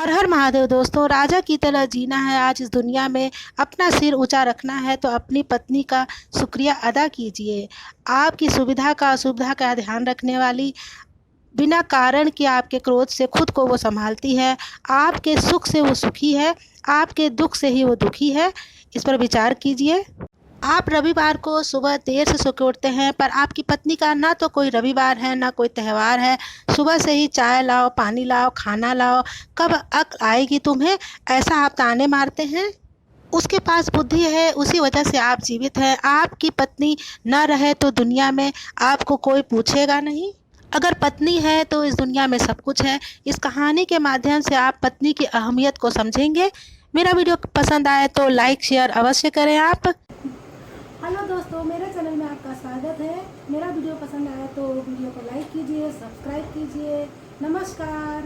हर हर महादेव दोस्तों, राजा की तरह जीना है आज इस दुनिया में, अपना सिर ऊंचा रखना है तो अपनी पत्नी का शुक्रिया अदा कीजिए। आपकी सुविधा का असुविधा का ध्यान रखने वाली, बिना कारण के आपके क्रोध से खुद को वो संभालती है, आपके सुख से वो सुखी है, आपके दुख से ही वो दुखी है। इस पर विचार कीजिए। आप रविवार को सुबह देर से सो के उठते हैं, पर आपकी पत्नी का ना तो कोई रविवार है ना कोई त्यौहार है। सुबह से ही चाय लाओ, पानी लाओ, खाना लाओ, कब अक्ल आएगी तुम्हें, ऐसा आप ताने मारते हैं। उसके पास बुद्धि है, उसी वजह से आप जीवित हैं। आपकी पत्नी न रहे तो दुनिया में आपको कोई पूछेगा नहीं। अगर पत्नी है तो इस दुनिया में सब कुछ है। इस कहानी के माध्यम से आप पत्नी की अहमियत को समझेंगे। मेरा वीडियो पसंद आए तो लाइक शेयर अवश्य करें आप। हेलो दोस्तों, मेरे चैनल में आपका स्वागत है। मेरा वीडियो पसंद आया तो वीडियो को लाइक कीजिए, सब्सक्राइब कीजिए। नमस्कार।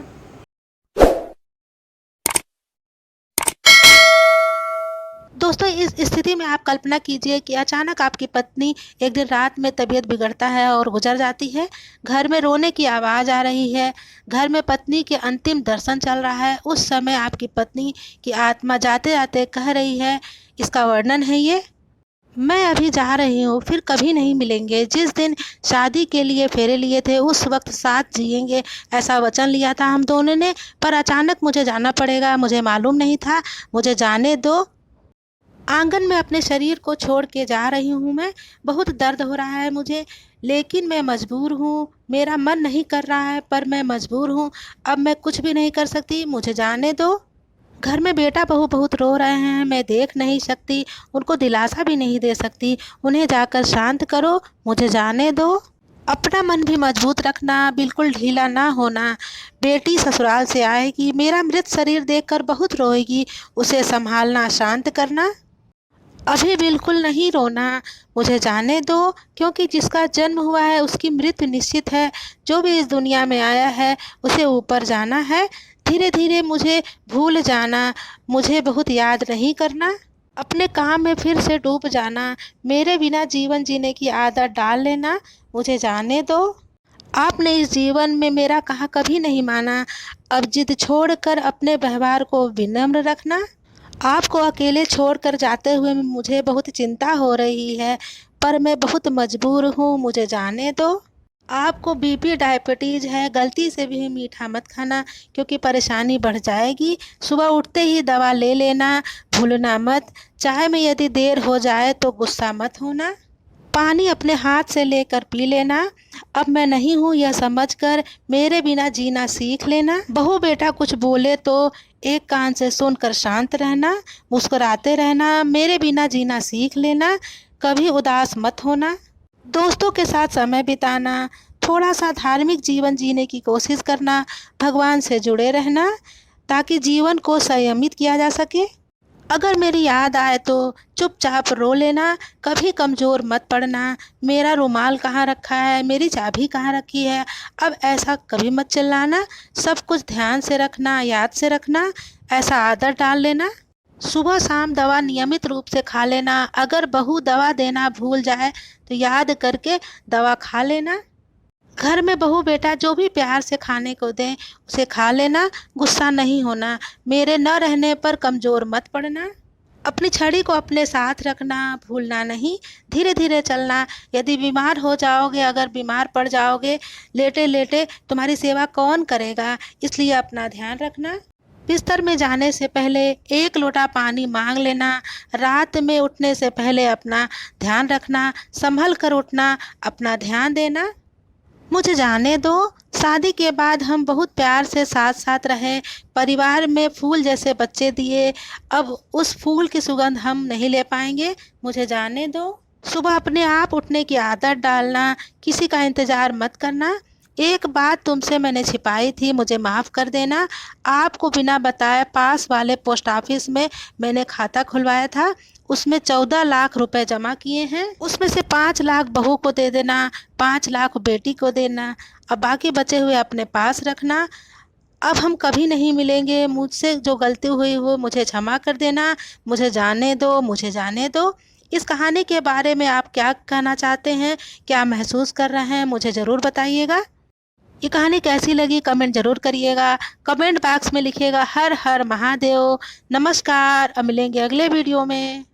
दोस्तों, इस स्थिति में आप कल्पना कीजिए कि अचानक आपकी पत्नी एक दिन रात में तबीयत बिगड़ता है और गुजर जाती है। घर में रोने की आवाज़ आ रही है। घर में पत्नी के अंतिम दर्शन चल रहा है। उस समय आपकी पत्नी की आत्मा जाते जाते कह रही है, इसका वर्णन है ये, मैं अभी जा रही हूँ, फिर कभी नहीं मिलेंगे। जिस दिन शादी के लिए फेरे लिए थे उस वक्त साथ जिएंगे, ऐसा वचन लिया था हम दोनों ने, पर अचानक मुझे जाना पड़ेगा। मुझे मालूम नहीं था, मुझे जाने दो। आंगन में अपने शरीर को छोड़ के जा रही हूँ मैं। बहुत दर्द हो रहा है मुझे, लेकिन मैं मजबूर हूँ। मेरा मन नहीं कर रहा है पर मैं मजबूर हूँ। अब मैं कुछ भी नहीं कर सकती, मुझे जाने दो। घर में बेटा बहू बहुत रो रहे हैं, मैं देख नहीं सकती, उनको दिलासा भी नहीं दे सकती। उन्हें जाकर शांत करो, मुझे जाने दो। अपना मन भी मजबूत रखना, बिल्कुल ढीला ना होना। बेटी ससुराल से आएगी, मेरा मृत शरीर देखकर बहुत रोएगी, उसे संभालना, शांत करना। अभी बिल्कुल नहीं रोना, मुझे जाने दो, क्योंकि जिसका जन्म हुआ है उसकी मृत्यु निश्चित है। जो भी इस दुनिया में आया है उसे ऊपर जाना है। धीरे धीरे मुझे भूल जाना, मुझे बहुत याद नहीं करना। अपने काम में फिर से डूब जाना, मेरे बिना जीवन जीने की आदत डाल लेना, मुझे जाने दो। आपने इस जीवन में मेरा कहा कभी नहीं माना। अब जिद छोड़कर अपने व्यवहार को विनम्र रखना। आपको अकेले छोड़कर जाते हुए मुझे बहुत चिंता हो रही है, पर मैं बहुत मजबूर हूँ, मुझे जाने दो। आपको बीपी डायबिटीज़ है, गलती से भी मीठा मत खाना, क्योंकि परेशानी बढ़ जाएगी। सुबह उठते ही दवा ले लेना, भूलना मत। चाय में यदि देर हो जाए तो गुस्सा मत होना। पानी अपने हाथ से लेकर पी लेना। अब मैं नहीं हूँ यह समझकर मेरे बिना जीना सीख लेना। बहू बेटा कुछ बोले तो एक कान से सुनकर शांत रहना, मुस्कुराते रहना। मेरे बिना जीना सीख लेना, कभी उदास मत होना। दोस्तों के साथ समय बिताना, थोड़ा सा धार्मिक जीवन जीने की कोशिश करना, भगवान से जुड़े रहना, ताकि जीवन को संयमित किया जा सके। अगर मेरी याद आए तो चुपचाप रो लेना, कभी कमज़ोर मत पड़ना। मेरा रुमाल कहाँ रखा है, मेरी चाबी कहाँ रखी है, अब ऐसा कभी मत चिल्लाना। सब कुछ ध्यान से रखना, याद से रखना, ऐसा आदत डाल लेना। सुबह शाम दवा नियमित रूप से खा लेना। अगर बहू दवा देना भूल जाए तो याद करके दवा खा लेना। घर में बहू बेटा जो भी प्यार से खाने को दें उसे खा लेना, गुस्सा नहीं होना। मेरे न रहने पर कमज़ोर मत पड़ना। अपनी छड़ी को अपने साथ रखना, भूलना नहीं। धीरे धीरे चलना। यदि बीमार हो जाओगे, अगर बीमार पड़ जाओगे, लेटे लेटे तुम्हारी सेवा कौन करेगा, इसलिए अपना ध्यान रखना। बिस्तर में जाने से पहले एक लोटा पानी मांग लेना। रात में उठने से पहले अपना ध्यान रखना, संभल कर उठना, अपना ध्यान देना। मुझे जाने दो। शादी के बाद हम बहुत प्यार से साथ साथ रहे, परिवार में फूल जैसे बच्चे दिए। अब उस फूल की सुगंध हम नहीं ले पाएंगे, मुझे जाने दो। सुबह अपने आप उठने की आदत डालना, किसी का इंतज़ार मत करना। एक बात तुमसे मैंने छिपाई थी, मुझे माफ़ कर देना। आपको बिना बताए पास वाले पोस्ट ऑफिस में मैंने खाता खुलवाया था, उसमें 14 लाख रुपए जमा किए हैं। उसमें से 5 लाख बहू को दे देना, 5 लाख बेटी को देना, अब बाकी बचे हुए अपने पास रखना। अब हम कभी नहीं मिलेंगे, मुझसे जो गलती हुई हो मुझे क्षमा कर देना, मुझे जाने दो, मुझे जाने दो। इस कहानी के बारे में आप क्या कहना चाहते हैं, क्या महसूस कर रहे हैं, मुझे ज़रूर बताइएगा। ये कहानी कैसी लगी कमेंट जरूर करिएगा, कमेंट बॉक्स में लिखिएगा हर हर महादेव। नमस्कार, अब मिलेंगे अगले वीडियो में।